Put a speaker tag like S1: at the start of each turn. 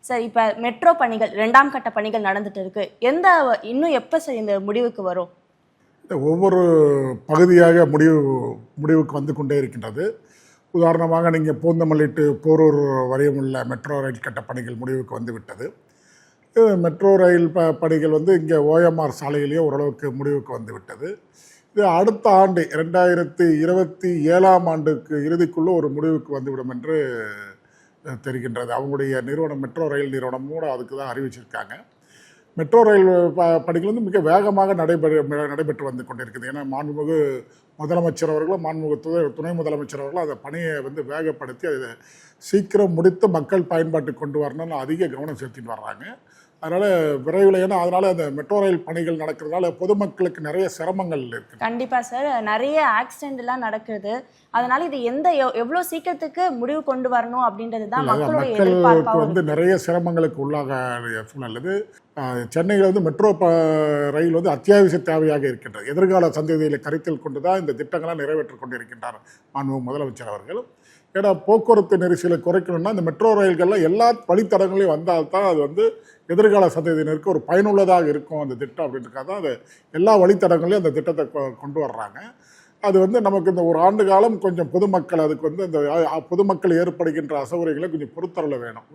S1: Sir இப்போ metro பணிகள் 2ஆம் கட்ட பணிகள் நடந்துட்டு இருக்கு. இன்னும் எப்போ சார் இந்த முடிவுக்கு வரும்?
S2: ஒவ்வொரு பகுதியாக முடிவுக்கு வந்து கொண்டே இருக்கின்றது. உதாரணமாக நீங்கள் பூந்தமல்லி டு போரூர் வரையும் உள்ள மெட்ரோ ரயில் கட்ட பணிகள் முடிவுக்கு வந்து விட்டது. மெட்ரோ ரயில் பணிகள் வந்து இங்கே ஓஎம்ஆர் சாலையிலேயே ஓரளவுக்கு முடிவுக்கு வந்து விட்டது. இது அடுத்த ஆண்டு 2027ஆம் ஆண்டுக்கு இறுதிக்குள்ளே ஒரு முடிவுக்கு வந்துவிடும் என்று தெரிகின்றது. அவங்களுடைய நிறுவனம் மெட்ரோ ரயில் நிறுவனம் கூட அதுக்கு தான் அறிவிச்சிருக்காங்க. மெட்ரோ ரயில் பணிகள் வந்து மிக வேகமாக நடைபெற்று வந்து கொண்டிருக்குது. ஏன்னா மாண்புமிகு முதலமைச்சர் அவர்களும் மாண்புமிகு துணை முதலமைச்சர் அவர்களும் அந்த பணியை வந்து வேகப்படுத்தி அதை சீக்கிரம் முடித்து மக்கள் பயன்பாட்டுக்கு கொண்டு வரணும்னு அதிக கவனம் செலுத்திட்டு வர்றாங்க. அதனால் விரைவில், ஏன்னா அதனால் அந்த மெட்ரோ ரயில் பணிகள் நடக்கிறதுனால பொதுமக்களுக்கு நிறைய சிரமங்கள் இருக்குது.
S1: கண்டிப்பாக சார், நிறைய ஆக்சிடென்ட்லாம் நடக்குது. அதனால இது எவ்வளோ சீக்கிரத்துக்கு முடிவு கொண்டு வரணும் அப்படின்றது தான்
S2: மக்களுக்கு வந்து நிறைய சிரமங்களுக்கு உள்ளாக சூழ்நிலை. சென்னையில் வந்து மெட்ரோ ரயில் வந்து அத்தியாவசிய தேவையாக இருக்கின்றது. எதிர்கால சந்ததிகளை கருத்தில் கொண்டு தான் இந்த திட்டங்களாக நிறைவேற்றி கொண்டிருக்கின்றார் மாண்புமிகு முதலமைச்சர் அவர்கள். ஏன்னா போக்குவரத்து நெரிசலை குறைக்கணும்னா இந்த மெட்ரோ ரயில்கள்லாம் எல்லா வழித்தடங்களையும் வந்தால்தான் அது வந்து எதிர்கால சந்ததியினருக்கு ஒரு பயனுள்ளதாக இருக்கும் அந்த திட்டம் அப்படின்றக்காக தான் அது எல்லா வழித்தடங்களையும் அந்த திட்டத்தை கொண்டு வர்றாங்க. அது வந்து நமக்கு இந்த ஒரு ஆண்டு காலம் கொஞ்சம் பொதுமக்கள் அதுக்கு வந்து அந்த பொதுமக்கள் ஏற்படுகின்ற அசௌகரியங்களை கொஞ்சம் பொறுத்தரல வேணும்.